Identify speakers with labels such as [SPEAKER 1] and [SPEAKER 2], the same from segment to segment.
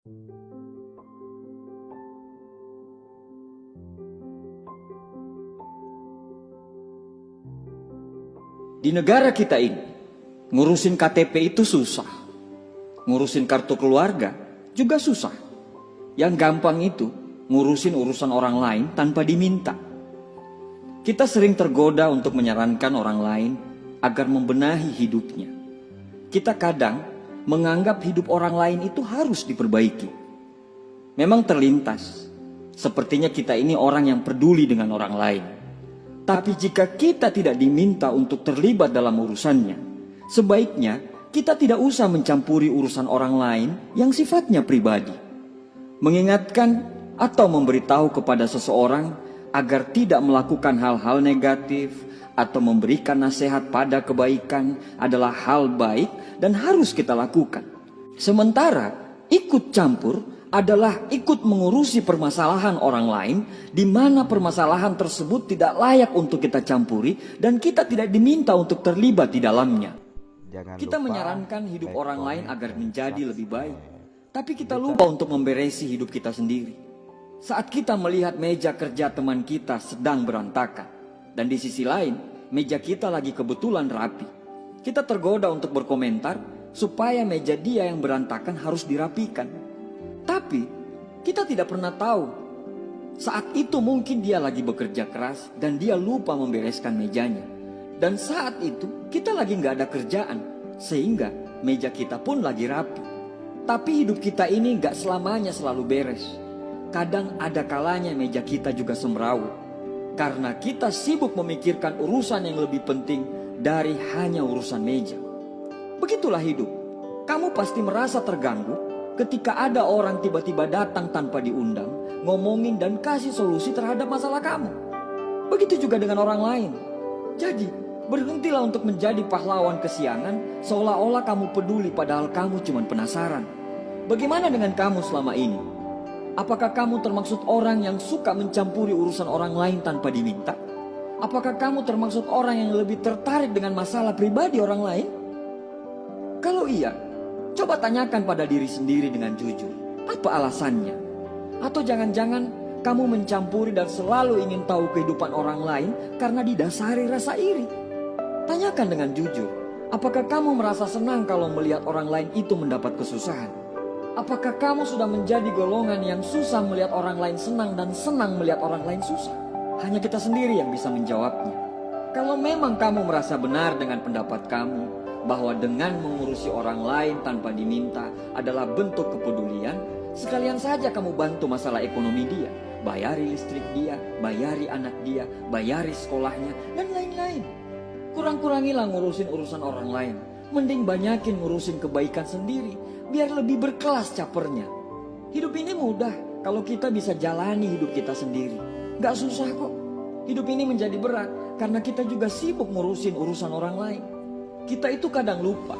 [SPEAKER 1] Di negara kita ini, ngurusin KTP itu susah. Ngurusin kartu keluarga juga susah. Yang gampang itu ngurusin urusan orang lain tanpa diminta. Kita sering tergoda untuk menyarankan orang lain agar membenahi hidupnya. Kita kadang menganggap hidup orang lain itu harus diperbaiki. Memang terlintas, sepertinya kita ini orang yang peduli dengan orang lain. Tapi jika kita tidak diminta untuk terlibat dalam urusannya, sebaiknya kita tidak usah mencampuri urusan orang lain yang sifatnya pribadi. Mengingatkan atau memberitahu kepada seseorang agar tidak melakukan hal-hal negatif atau memberikan nasihat pada kebaikan adalah hal baik dan harus kita lakukan. Sementara ikut campur adalah ikut mengurusi permasalahan orang lain di mana permasalahan tersebut tidak layak untuk kita campuri dan kita tidak diminta untuk terlibat di dalamnya. Kita menyarankan hidup orang lain agar menjadi lebih baik, tapi kita lupa untuk memberesi hidup kita sendiri. Saat kita melihat meja kerja teman kita sedang berantakan dan di sisi lain meja kita lagi kebetulan rapi, kita tergoda untuk berkomentar supaya meja dia yang berantakan harus dirapikan. Tapi kita tidak pernah tahu saat itu mungkin dia lagi bekerja keras dan dia lupa membereskan mejanya. Dan saat itu kita lagi nggak ada kerjaan sehingga meja kita pun lagi rapi. Tapi hidup kita ini nggak selamanya selalu beres. Kadang ada kalanya meja kita juga semrawut karena kita sibuk memikirkan urusan yang lebih penting dari hanya urusan meja. Begitulah hidup. Kamu pasti merasa terganggu ketika ada orang tiba-tiba datang tanpa diundang, ngomongin dan kasih solusi terhadap masalah kamu. Begitu juga dengan orang lain. Jadi, berhentilah untuk menjadi pahlawan kesiangan seolah-olah kamu peduli padahal kamu cuma penasaran. Bagaimana dengan kamu selama ini? Apakah kamu termaksud orang yang suka mencampuri urusan orang lain tanpa diminta? Apakah kamu termaksud orang yang lebih tertarik dengan masalah pribadi orang lain? Kalau iya, coba tanyakan pada diri sendiri dengan jujur, apa alasannya? Atau jangan-jangan kamu mencampuri dan selalu ingin tahu kehidupan orang lain karena didasari rasa iri? Tanyakan dengan jujur, apakah kamu merasa senang kalau melihat orang lain itu mendapat kesusahan? Apakah kamu sudah menjadi golongan yang susah melihat orang lain senang dan senang melihat orang lain susah? Hanya kita sendiri yang bisa menjawabnya. Kalau memang kamu merasa benar dengan pendapat kamu, bahwa dengan mengurusi orang lain tanpa diminta adalah bentuk kepedulian, sekalian saja kamu bantu masalah ekonomi dia, bayari listrik dia, bayari anak dia, bayari sekolahnya, dan lain-lain. Kurang-kurangilah ngurusin urusan orang lain, mending banyakin ngurusin kebaikan sendiri, biar lebih berkelas capernya. Hidup ini mudah kalau kita bisa jalani hidup kita sendiri, gak susah kok. Hidup ini menjadi berat karena kita juga sibuk ngurusin urusan orang lain. Kita itu kadang lupa,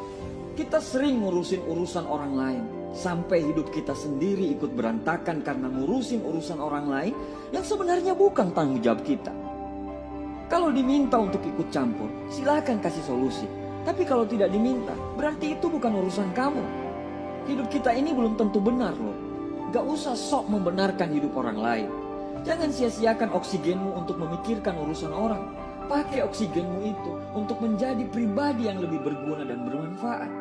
[SPEAKER 1] kita sering ngurusin urusan orang lain, sampai hidup kita sendiri ikut berantakan karena ngurusin urusan orang lain yang sebenarnya bukan tanggung jawab kita. Kalau diminta untuk ikut campur, silakan kasih solusi. Tapi kalau tidak diminta, berarti itu bukan urusan kamu. Hidup kita ini belum tentu benar loh. Gak usah sok membenarkan hidup orang lain. Jangan sia-siakan oksigenmu untuk memikirkan urusan orang. Pakai oksigenmu itu untuk menjadi pribadi yang lebih berguna dan bermanfaat.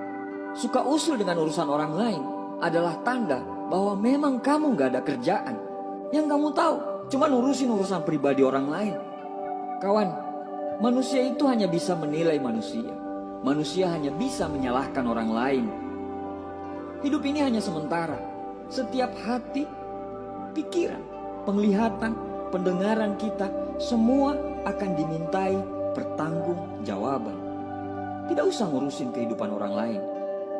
[SPEAKER 1] Suka usul dengan urusan orang lain adalah tanda bahwa memang kamu gak ada kerjaan. Yang kamu tahu cuma urusin urusan pribadi orang lain. Kawan, manusia itu hanya bisa menilai manusia. Manusia hanya bisa menyalahkan orang lain. Hidup ini hanya sementara. Setiap hati, pikiran, penglihatan, pendengaran kita semua akan dimintai pertanggungjawaban. Tidak usah ngurusin kehidupan orang lain,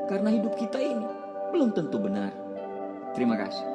[SPEAKER 1] karena hidup kita ini belum tentu benar. Terima kasih.